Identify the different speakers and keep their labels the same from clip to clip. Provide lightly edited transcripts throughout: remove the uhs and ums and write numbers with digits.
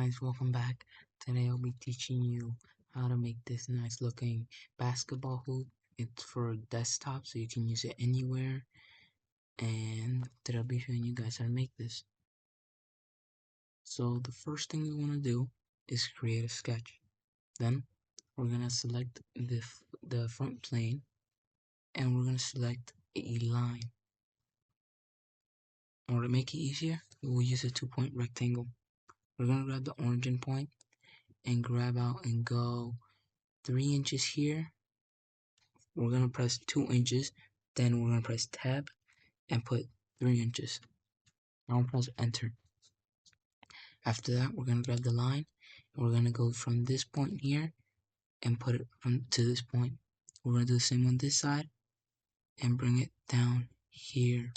Speaker 1: guys, welcome back. Today I'll be teaching you how to make this nice looking basketball hoop. It's for desktop so you can use it anywhere, and today I'll be showing you guys how to make this. So the first thing we want to do is create a sketch. Then we're going to select the front plane and we're going to select a line. And to make it easier, we'll use a 2-point rectangle. We're going to grab the origin point and grab out and go 3 inches here. We're going to press 2 inches, then we're going to press tab and put 3 inches. Now press enter. After that, we're going to grab the line and we're going to go from this point here and put it to this point. We're going to do the same on this side and bring it down here.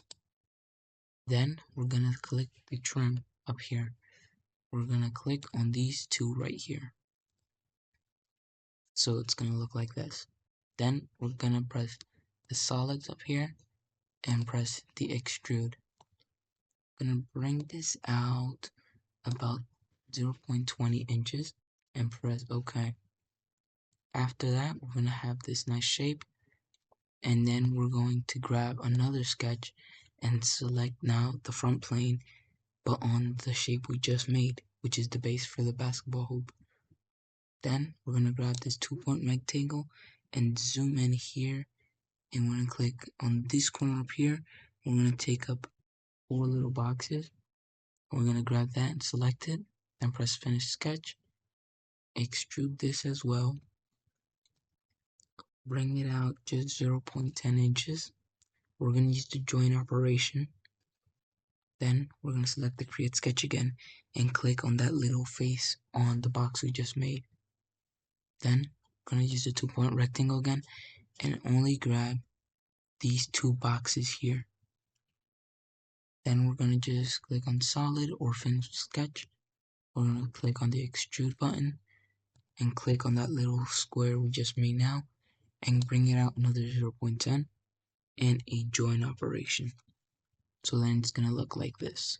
Speaker 1: Then we're going to click the trim up here. We're going to click on these two right here. So it's going to look like this. Then we're going to press the solids up here and press the extrude. I'm going to bring this out about 0.20 inches and press OK. After that, we're going to have this nice shape, and then we're going to grab another sketch and select now the front plane, but on the shape we just made, which is the base for the basketball hoop. Then we're going to grab this 2-point rectangle and zoom in here, and we're going to click on this corner up here. We're going to take up 4 little boxes. We're going to grab that and select it, then press finish sketch, extrude this as well, bring it out just 0.10 inches. We're going to use the join operation. Then we're going to select the create sketch again and click on that little face on the box we just made. Then we're going to use the 2-point rectangle again and only grab these 2 boxes here. Then we're going to just click on solid or finish sketch. We're going to click on the extrude button and click on that little square we just made now and bring it out another 0.10 and a join operation. So then it's going to look like this.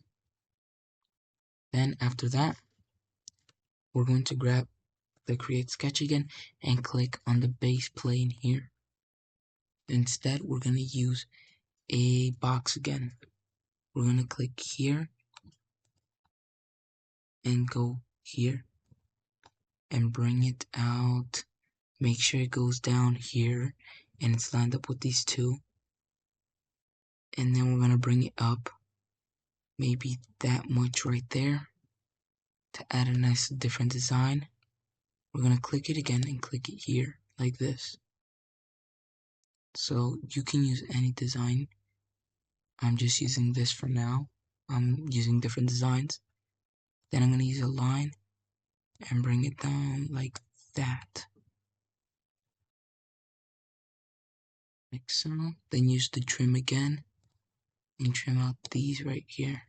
Speaker 1: Then after that, we're going to grab the create sketch again and click on the base plane here. Instead, we're going to use a box again. We're going to click here and go here and bring it out. Make sure it goes down here and it's lined up with these 2. And then we're going to bring it up maybe that much right there to add a nice different design. We're going to click it again and click it here like this. So you can use any design. I'm just using this for now. I'm using different designs. Then I'm going to use a line and bring it down like that. Like so. Then use the trim again and trim out these right here.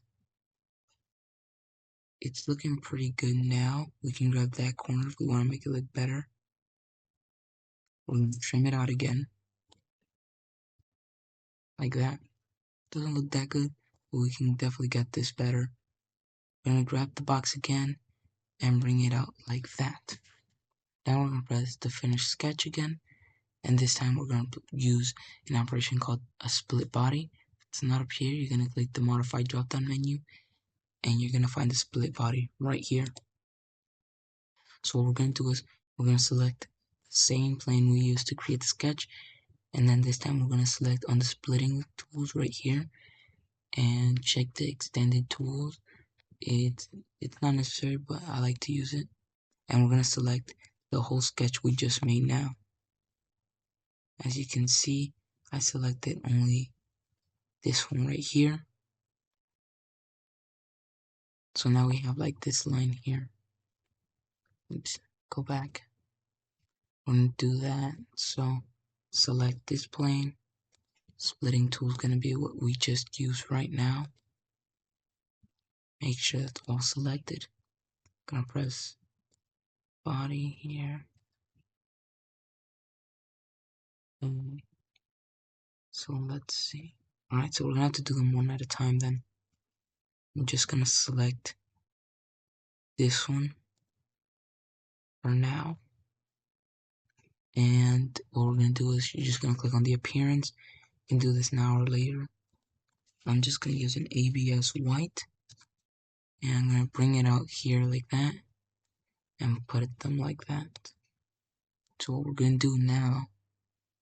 Speaker 1: It's looking pretty good now. We can grab that corner if we want to make it look better. We're going to trim it out again. Like that. Doesn't look that good, but we can definitely get this better. We're going to grab the box again and bring it out like that. Now we're going to press the finish sketch again, and this time we're going to use an operation called a split body. It's not up here. You're going to click the modify drop down menu and you're going to find the split body right here. So what we're going to do is we're going to select the same plane we used to create the sketch, and then this time we're going to select on the splitting tools right here and check the extended tools. It's not necessary, but I like to use it. And we're going to select the whole sketch we just made now. As you can see, I selected only this one right here. So now we have like this line here. Oops, go back. We're going to do that. So select this plane. Splitting tool is going to be what we just used right now. Make sure that's all selected. Gonna press body here. So let's see. Alright, so we're gonna have to do them one at a time then. I'm just gonna select this one for now. And what we're going to do is you're just going to click on the appearance. You can do this now or later. I'm just going to use an ABS white. And I'm going to bring it out here like that. And put them like that. So what we're going to do now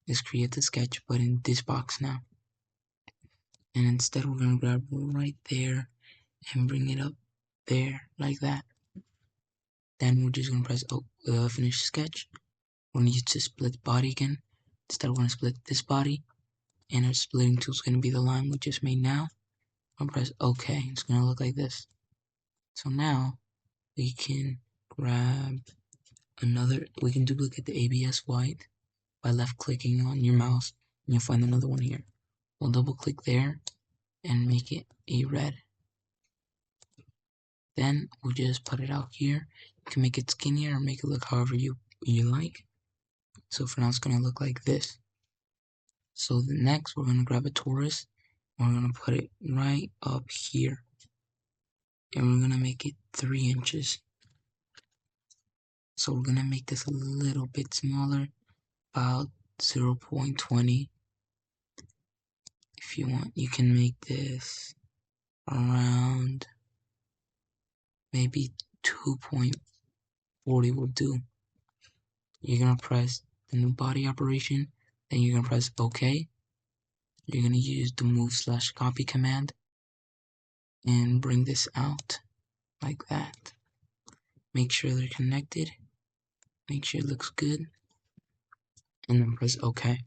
Speaker 1: is create the sketch, but in this box now. And instead we're going to grab right there and bring it up there like that. Then we're just going to press finish sketch. We're going to use the split body again. Instead we're going to split this body, and our splitting tool is going to be the line we just made now. I'm going to press OK. It's going to look like this. So now we can grab we can duplicate the ABS white by left clicking on your mouse, and you'll find another one here. We'll double click there and make it a red. Then we'll just put it out here. You can make it skinnier or make it look however you like. So for now it's going to look like this. So next we're going to grab a torus. We're going to put it right up here. And we're going to make it 3 inches. So we're going to make this a little bit smaller, about 0.20. If you want, you can make this around maybe 2.40 will do. You're going to press the new body operation, then you're going to press OK. You're going to use the move/copy command and bring this out like that. Make sure they're connected, make sure it looks good, and then press OK.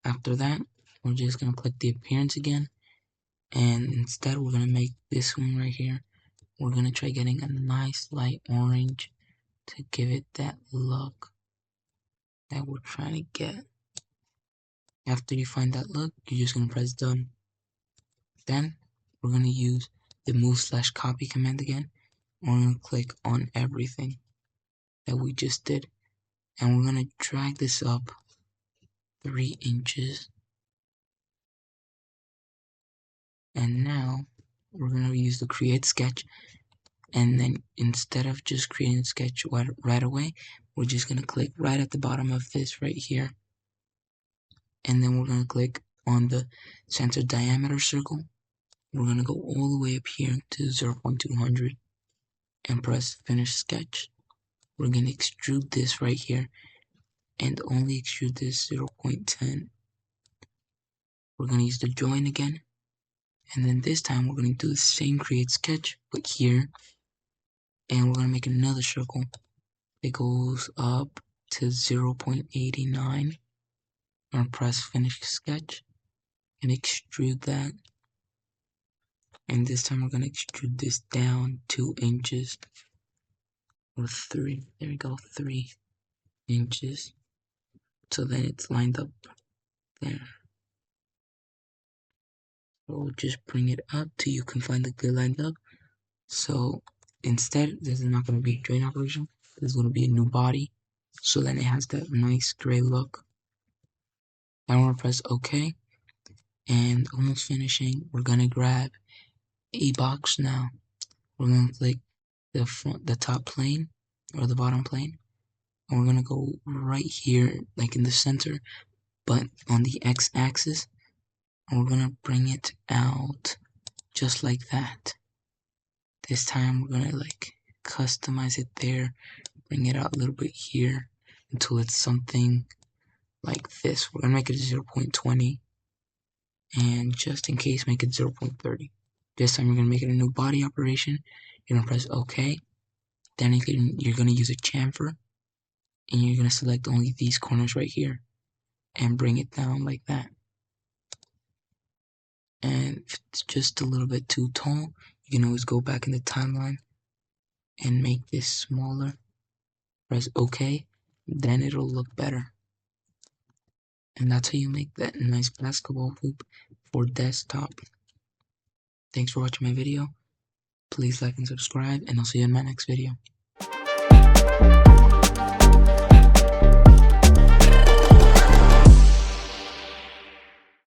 Speaker 1: After that, we're just going to click the appearance again, and instead we're going to make this one right here. We're going to try getting a nice light orange to give it that look that we're trying to get. After you find that look, you're just going to press done. Then we're going to use the move/copy command again. We're going to click on everything that we just did, and we're going to drag this up 3 inches. And now we're going to use the create sketch, and then instead of just creating a sketch right away, we're just going to click right at the bottom of this right here, and then we're going to click on the center diameter circle. We're going to go all the way up here to 0.200 and press finish sketch. We're going to extrude this right here and only extrude this 0.10. We're going to use the join again, and then this time we're going to do the same create sketch but here, and we're going to make another circle. It goes up to 0.89 and press finish sketch and extrude that. And this time we're going to extrude this down 2 inches or 3. There we go, 3 inches. So then it's lined up there. So we'll just bring it up till you can find the good lined up. So instead, this is not going to be a join operation. This is going to be a new body. So then it has that nice gray look. Now we're going to press OK. And almost finishing, we're going to grab a box now. We're going to click the top plane or the bottom plane. And we're going to go right here, like in the center, but on the x-axis. And we're going to bring it out just like that. This time we're going to like customize it there, bring it out a little bit here until it's something like this. We're going to make it 0.20 and just in case make it 0.30. This time you're going to make it a new body operation. You're going to press OK. Then you're going to use a chamfer and you're going to select only these corners right here and bring it down like that. And if it's just a little bit too tall, you can always go back in the timeline and make this smaller. Press OK, then it'll look better. And that's how you make that nice basketball hoop for desktop. Thanks for watching my video. Please like and subscribe, and I'll see you in my next video.